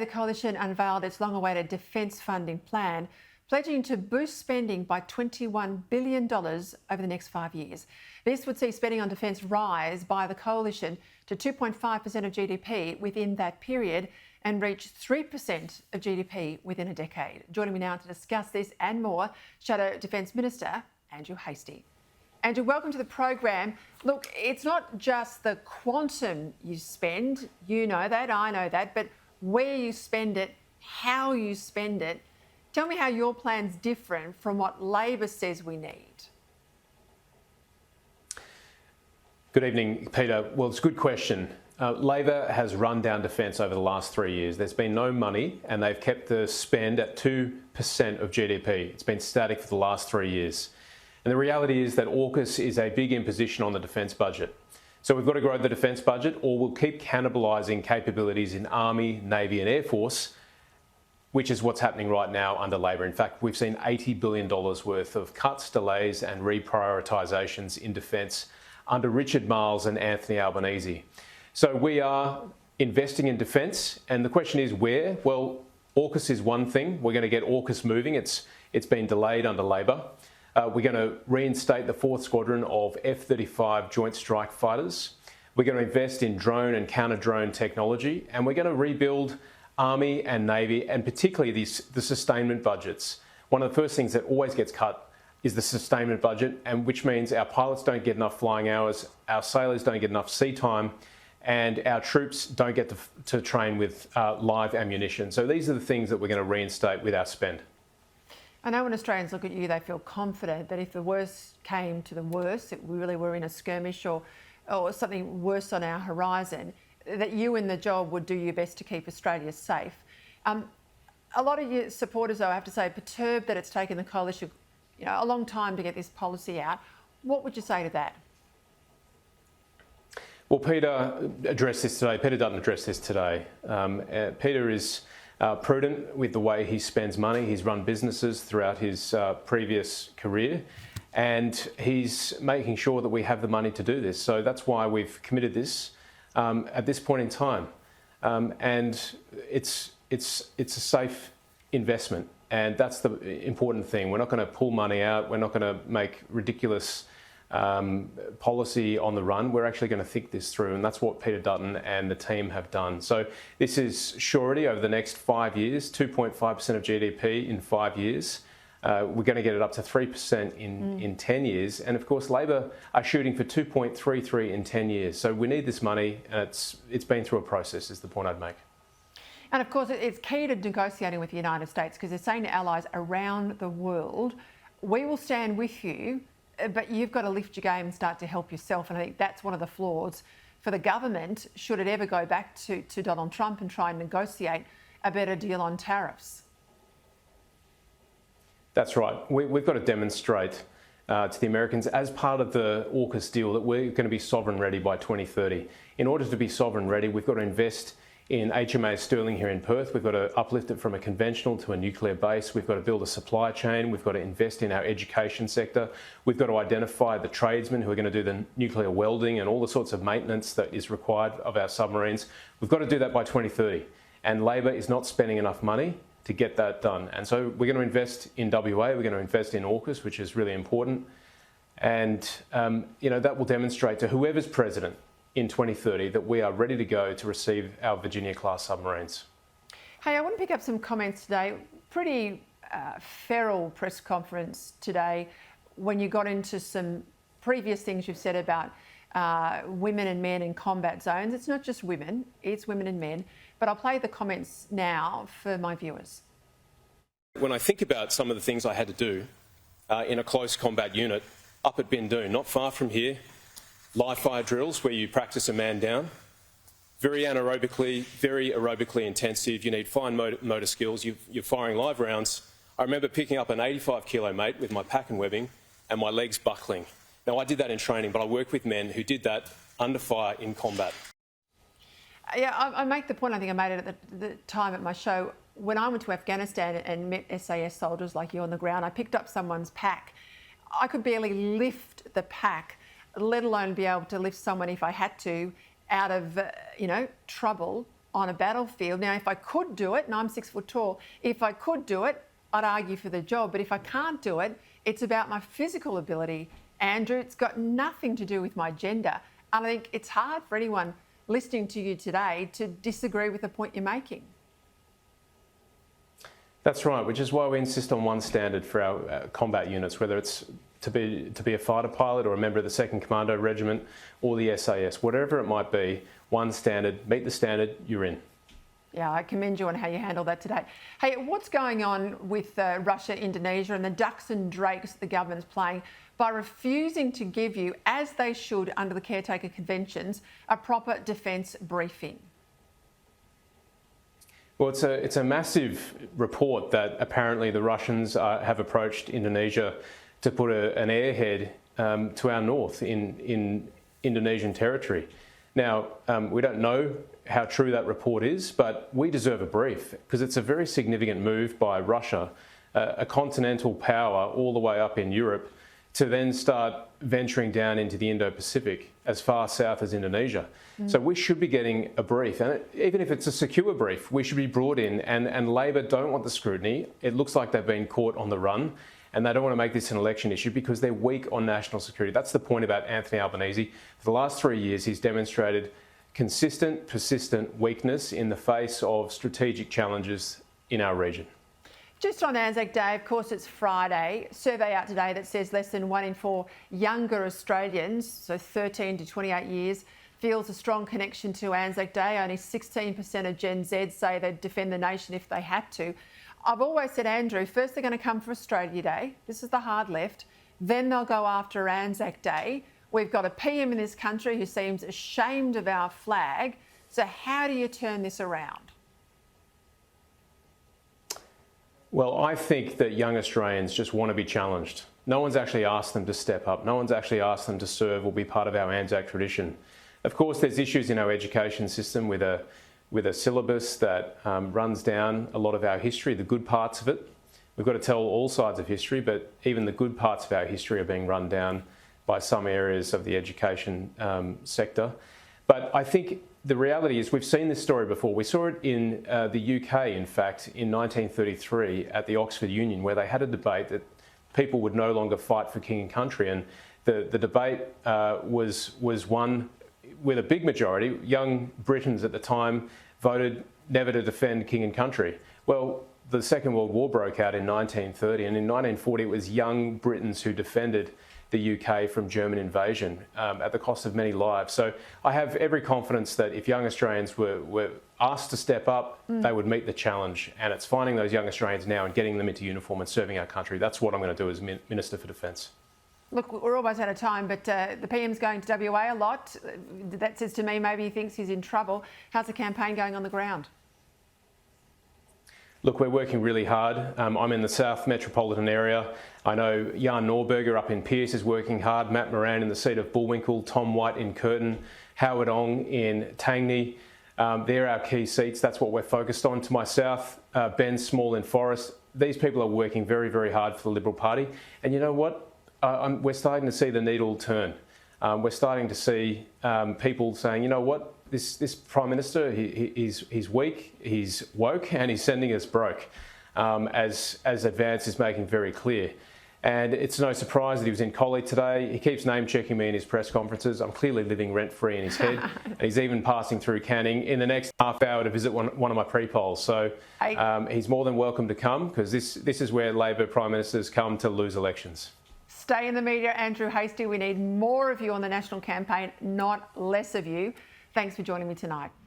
The coalition unveiled its long-awaited defence funding plan, pledging to boost spending by $21 billion over the next 5 years. This would see spending on defence rise by the coalition to 2.5% of GDP within that period and reach 3% of GDP within a decade. Joining me now to discuss this and more, Shadow Defence Minister Andrew Hastie. Andrew, welcome to the program. Look, it's not just the quantum you spend, you know that, I know that, but where you spend it, how you spend it. Tell me how your plan's different from what Labor says we need. Good evening, Peter. Well, it's a good question. Labor has run down defence over the last 3 years. There's been no money and they've kept the spend at 2% of GDP. It's been static for the last 3 years. And the reality is that AUKUS is a big imposition on the defence budget. So we've got to grow the defence budget or we'll keep cannibalising capabilities in Army, Navy and Air Force, which is what's happening right now under Labor. In fact, we've seen $80 billion worth of cuts, delays and reprioritisations in defence under Richard Marles and Anthony Albanese. So we are investing in defence, and the question is where? Well, AUKUS is one thing. We're going to get AUKUS moving. It's been delayed under Labor. We're going to reinstate the 4th Squadron of F-35 Joint Strike Fighters. We're going to invest in drone and counter-drone technology, and we're going to rebuild Army and Navy, and particularly the sustainment budgets. One of the first things that always gets cut is the sustainment budget, and which means our pilots don't get enough flying hours, our sailors don't get enough sea time, and our troops don't get to train with live ammunition. So these are the things that we're going to reinstate with our spend. I know when Australians look at you, they feel confident that if the worst came to the worst, if we really were in a skirmish or something worse on our horizon, that you in the job would do your best to keep Australia safe. A lot of your supporters, though, I have to say, perturbed that it's taken the coalition a long time to get this policy out. What would you say to that? Well, Peter addressed this today. Peter Dutton addressed this today. Peter is prudent with the way he spends money. He's run businesses throughout his previous career, and he's making sure that we have the money to do this. So that's why we've committed this at this point in time, and it's a safe investment, and that's the important thing. We're not going to pull money out. We're not going to make ridiculous policy on the run. We're actually going to think this through, and that's what Peter Dutton and the team have done. So this is surety over the next 5 years, 2.5% of GDP in 5 years. We're going to get it up to 3% in 10 years. And of course, Labor are shooting for 2.33 in 10 years. So we need this money, and it's been through a process, is the point I'd make. And of course, it's key to negotiating with the United States, because they're saying to allies around the world, we will stand with you, but you've got to lift your game and start to help yourself. And I think that's one of the flaws for the government, should it ever go back to Donald Trump and try and negotiate a better deal on tariffs. That's right. We've got to demonstrate to the Americans, as part of the AUKUS deal, that we're going to be sovereign ready by 2030. In order to be sovereign ready, we've got to invest in HMAS Sterling here in Perth. We've got to uplift it from a conventional to a nuclear base. We've got to build a supply chain. We've got to invest in our education sector. We've got to identify the tradesmen who are going to do the nuclear welding and all the sorts of maintenance that is required of our submarines. We've got to do that by 2030. And Labor is not spending enough money to get that done. And so we're going to invest in WA. We're going to invest in AUKUS, which is really important. And, that will demonstrate to whoever's president in 2030 that we are ready to go to receive our Virginia-class submarines. Hey, I want to pick up some comments today. Pretty feral press conference today when you got into some previous things you've said about women and men in combat zones. It's not just women, it's women and men. But I'll play the comments now for my viewers. When I think about some of the things I had to do in a close combat unit up at Bindoon, not far from here, live fire drills where you practice a man down, very aerobically intensive. You need fine motor skills. You're firing live rounds. I remember picking up an 85 kilo mate with my pack and webbing and my legs buckling. Now, I did that in training, but I worked with men who did that under fire in combat. Yeah, I make the point, I think I made it at the time at my show. When I went to Afghanistan and met SAS soldiers like you on the ground, I picked up someone's pack. I could barely lift the pack, let alone be able to lift someone, if I had to, out of, trouble on a battlefield. Now, if I could do it, and I'm 6 foot tall, if I could do it, I'd argue for the job. But if I can't do it, it's about my physical ability. Andrew, it's got nothing to do with my gender. And I think it's hard for anyone listening to you today to disagree with the point you're making. That's right, which is why we insist on one standard for our combat units, whether it's to be a fighter pilot or a member of the 2nd Commando Regiment or the SAS, whatever it might be, one standard, meet the standard, you're in. Yeah, I commend you on how you handled that today. Hey, what's going on with Russia, Indonesia and the ducks and drakes the government's playing by refusing to give you, as they should under the caretaker conventions, a proper defence briefing? Well, it's a massive report that apparently the Russians have approached Indonesia to put an airhead to our north in Indonesian territory. Now, we don't know how true that report is, but we deserve a brief because it's a very significant move by Russia, a continental power all the way up in Europe, to then start venturing down into the Indo-Pacific as far south as Indonesia. So we should be getting a brief, and even if it's a secure brief, we should be brought in, and Labor don't want the scrutiny. It looks like they've been caught on the run, and they don't want to make this an election issue because they're weak on national security. That's the point about Anthony Albanese. For the last 3 years, he's demonstrated consistent, persistent weakness in the face of strategic challenges in our region. Just on Anzac Day, of course, it's Friday. Survey out today that says less than 1 in 4 younger Australians, so 13 to 28 years, feels a strong connection to Anzac Day. Only 16% of Gen Z say they'd defend the nation if they had to. I've always said, Andrew, first they're going to come for Australia Day. This is the hard left. Then they'll go after Anzac Day. We've got a PM in this country who seems ashamed of our flag. So how do you turn this around? Well, I think that young Australians just want to be challenged. No one's actually asked them to step up. No one's actually asked them to serve or be part of our Anzac tradition. Of course, there's issues in our education system with a syllabus that runs down a lot of our history, the good parts of it. We've got to tell all sides of history, but even the good parts of our history are being run down by some areas of the education sector. But I think the reality is we've seen this story before. We saw it in the UK, in fact, in 1933 at the Oxford Union, where they had a debate that people would no longer fight for king and country. And the debate was won with a big majority. Young Britons at the time voted never to defend king and country. Well, the Second World War broke out in 1930, and in 1940 it was young Britons who defended the UK from German invasion at the cost of many lives. So I have every confidence that if young Australians were asked to step up, they would meet the challenge. And it's finding those young Australians now and getting them into uniform and serving our country. That's what I'm going to do as Minister for Defence. Look, we're almost out of time, but the PM's going to WA a lot. That says to me maybe he thinks he's in trouble. How's the campaign going on the ground? Look, we're working really hard. I'm in the South Metropolitan area. I know Jan Norberger up in Pearce is working hard, Matt Moran in the seat of Bullwinkle, Tom White in Curtin, Howard Ong in Tangney. They're our key seats. That's what we're focused on. To my south, Ben Small in Forest. These people are working very, very hard for the Liberal Party. And you know what? We're starting to see the needle turn. We're starting to see people saying, you know what? This Prime Minister, he's weak, he's woke, and he's sending us broke, as Advance is making very clear. And it's no surprise that he was in Collie today. He keeps name-checking me in his press conferences. I'm clearly living rent-free in his head. And he's even passing through Canning in the next half hour to visit one of my pre-polls. So he's more than welcome to come, because this is where Labor Prime Ministers come to lose elections. Stay in the media, Andrew Hastie. We need more of you on the national campaign, not less of you. Thanks for joining me tonight.